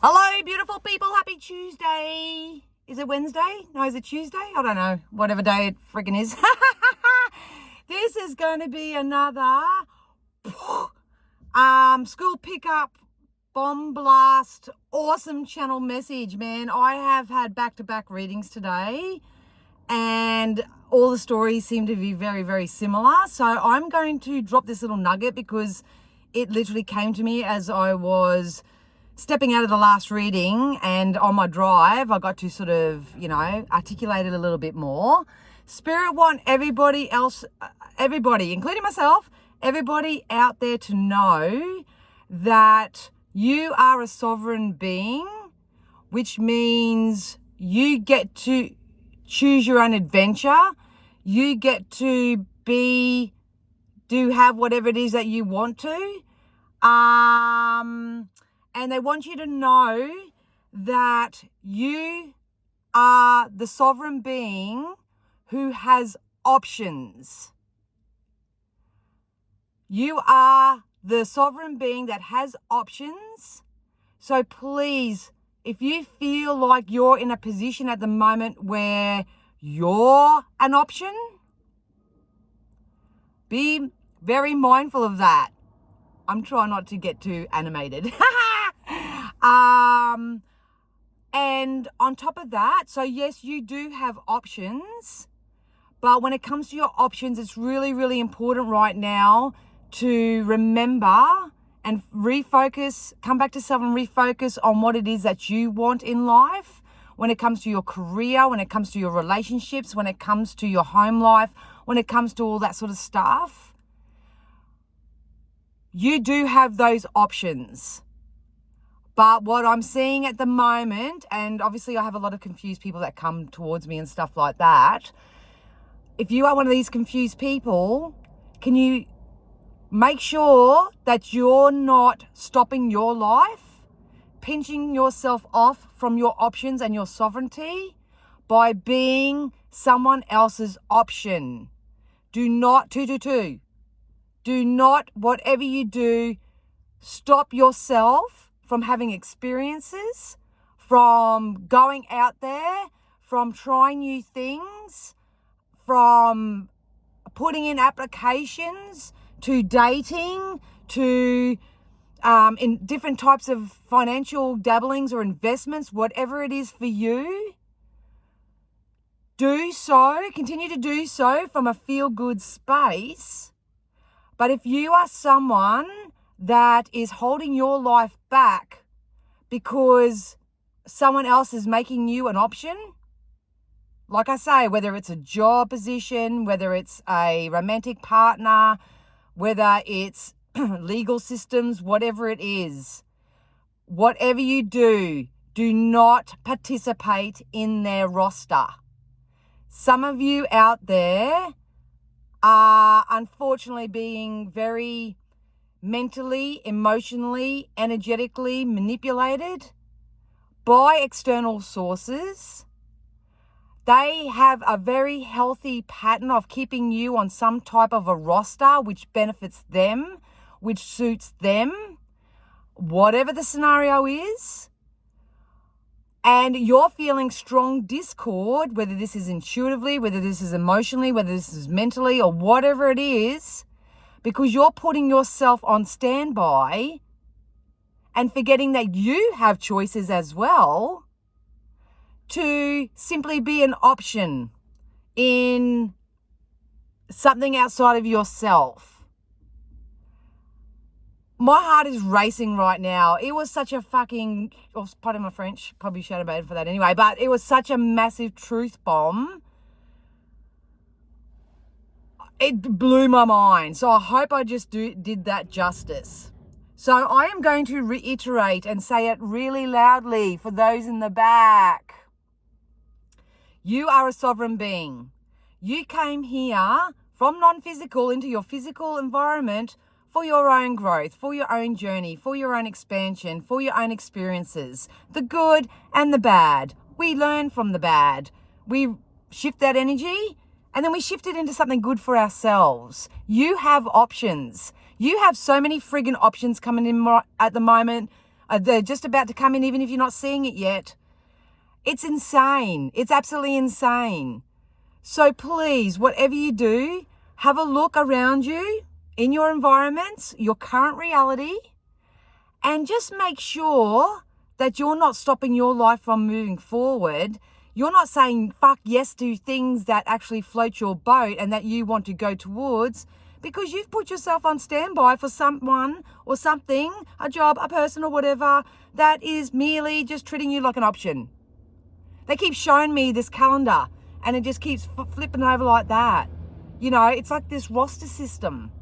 Hello, beautiful people. Happy Tuesday. Is it Wednesday? No, is it Tuesday? I don't know. Whatever day it freaking is. This is going to be another school pickup bomb blast awesome channel message, man. I have had back-to-back readings today and all the stories seem to be very, very similar. So I'm going to drop this little nugget because it literally came to me as I was stepping out of the last reading, and on my drive, I got to sort of, articulate it a little bit more. Spirit want everybody else, everybody, including myself, everybody out there to know that you are a sovereign being, which means you get to choose your own adventure. You get to have whatever it is that you want to. And they want you to know that you are the sovereign being who has options. You are the sovereign being that has options. So please, if you feel like you're in a position at the moment where you're an option, be very mindful of that. I'm trying not to get too animated. And on top of that, so yes, you do have options, but when it comes to your options, it's really, really important right now to remember and refocus, come back to self and refocus on what it is that you want in life. When it comes to your career, when it comes to your relationships, when it comes to your home life, when it comes to all that sort of stuff, you do have those options. But what I'm seeing at the moment, and obviously I have a lot of confused people that come towards me and stuff like that. If you are one of these confused people, can you make sure that you're not stopping your life, pinching yourself off from your options and your sovereignty by being someone else's option? Do not, do not, whatever you do, stop yourself from having experiences, from going out there, from trying new things, from putting in applications, to dating, to in different types of financial dabblings or investments, whatever it is for you. Do so, continue to do so from a feel-good space. But if you are someone that is holding your life back because someone else is making you an option, like I say, whether it's a job position, whether it's a romantic partner, whether it's legal systems, whatever it is, whatever you do, do not participate in their roster. Some of you out there are unfortunately being very mentally, emotionally, energetically manipulated by external sources. They have a very healthy pattern of keeping you on some type of a roster which benefits them, which suits them, whatever the scenario is. And you're feeling strong discord, whether this is intuitively, whether this is emotionally, whether this is mentally, or whatever it is, because you're putting yourself on standby and forgetting that you have choices as well to simply be an option in something outside of yourself. My heart is racing right now. It was such a fucking, pardon my French, probably should have made for that anyway, but it was such a massive truth bomb. It blew my mind. So I hope I just did that justice. So I am going to reiterate and say it really loudly for those in the back. You are a sovereign being. You came here from non-physical into your physical environment for your own growth, for your own journey, for your own expansion, for your own experiences, the good and the bad. We learn from the bad. We shift that energy and then we shift it into something good for ourselves. You have options. You have so many friggin' options coming in at the moment. They're just about to come in, even if you're not seeing it yet. It's insane. It's absolutely insane. So please, whatever you do, have a look around you, in your environments, your current reality, and just make sure that you're not stopping your life from moving forward. You're not saying fuck yes to things that actually float your boat and that you want to go towards, because you've put yourself on standby for someone or something, a job, a person or whatever, that is merely just treating you like an option. They keep showing me this calendar and it just keeps flipping over like that. You know, it's like this roster system.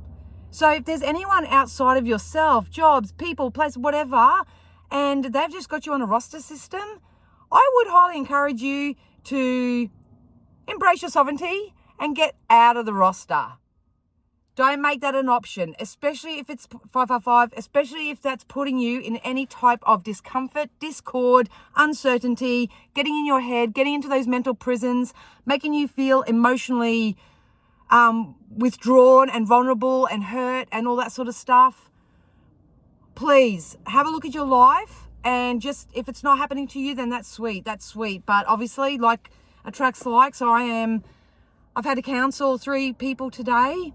So if there's anyone outside of yourself, jobs, people, place, whatever, and they've just got you on a roster system, I would highly encourage you to embrace your sovereignty and get out of the roster. Don't make that an option, especially if it's 555, especially if that's putting you in any type of discomfort, discord, uncertainty, getting in your head, getting into those mental prisons, making you feel emotionally withdrawn and vulnerable and hurt and all that sort of stuff. Please have a look at your life, and just, if it's not happening to you, then that's sweet. But obviously, like attracts like, so I've had to counsel 3 people today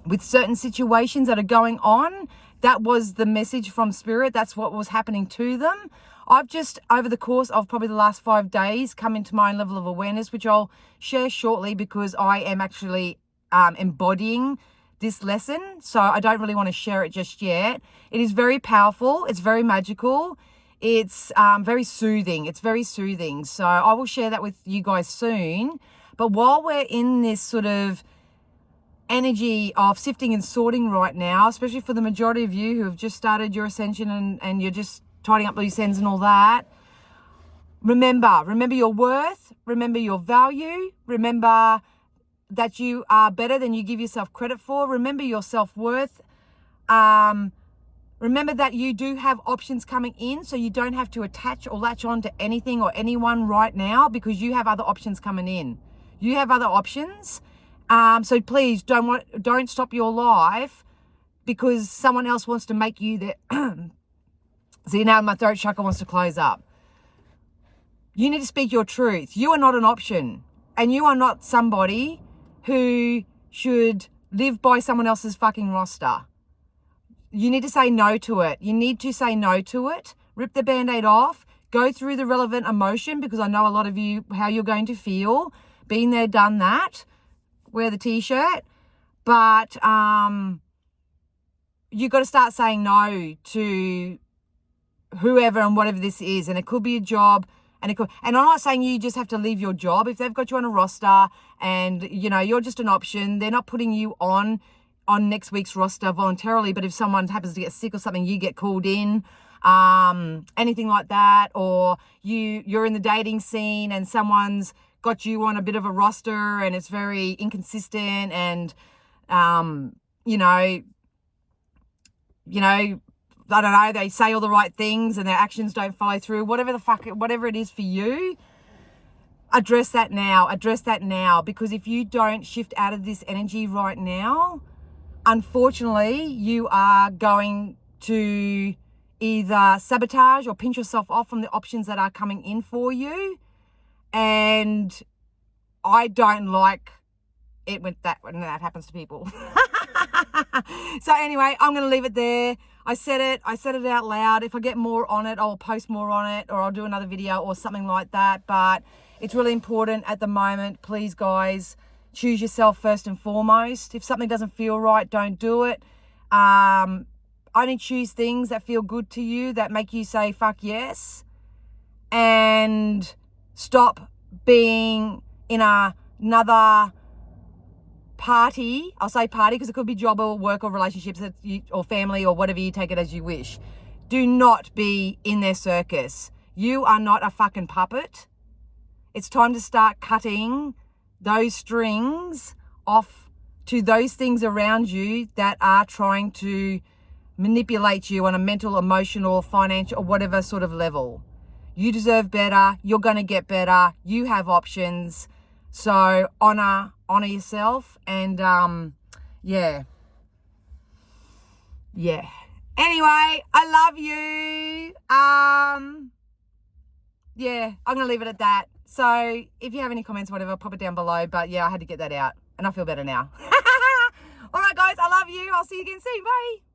with certain situations that are going on. That was the message from Spirit. That's what was happening to them. I've just, over the course of probably the last 5 days, come into my own level of awareness, which I'll share shortly, because I am actually embodying this lesson. So I don't really want to share it just yet. It is very powerful. It's very magical. It's very soothing. So I will share that with you guys soon. But while we're in this sort of energy of sifting and sorting right now, especially for the majority of you who have just started your ascension and you're just tidying up loose ends and all that, remember your worth, remember your value, remember that you are better than you give yourself credit for, remember your self-worth, remember that you do have options coming in, so you don't have to attach or latch on to anything or anyone right now, because you have other options coming in. You have other options. So please don't stop your life because someone else wants to make you there. See, now my throat chakra wants to close up. You need to speak your truth. You are not an option, and you are not somebody who should live by someone else's fucking roster. You need to say no to it. Rip the Band-Aid off. Go through the relevant emotion, because I know a lot of you, how you're going to feel. Been there, done that. Wear the t-shirt. But you got to start saying no to whoever and whatever this is. And it could be a job. And I'm not saying you just have to leave your job. If they've got you on a roster and, you know, you're just an option, they're not putting you on next week's roster voluntarily. But if someone happens to get sick or something, you get called in, anything like that. Or you're in the dating scene and someone's got you on a bit of a roster and it's very inconsistent and, you know, I don't know, they say all the right things and their actions don't follow through, whatever it is for you, address that now, because if you don't shift out of this energy right now, unfortunately, you are going to either sabotage or pinch yourself off from the options that are coming in for you. And I don't like it when that happens to people. So anyway, I'm going to leave it there. I said it out loud. If I get more on it, I'll post more on it, or I'll do another video or something like that. But it's really important at the moment. Please, guys, choose yourself first and foremost. If something doesn't feel right, don't do it. Only choose things that feel good to you, that make you say fuck yes. And stop being in another party. I'll say party because it could be job or work or relationships or family or whatever, you take it as you wish. Do not be in their circus. You are not a fucking puppet. It's time to start cutting those strings off to those things around you that are trying to manipulate you on a mental, emotional, financial, or whatever sort of level. You deserve better. You're going to get better. You have options. So honor yourself. And yeah. Anyway, I love you. Yeah, I'm going to leave it at that. So if you have any comments, whatever, pop it down below. But yeah, I had to get that out and I feel better now. All right, guys, I love you. I'll see you again soon. Bye.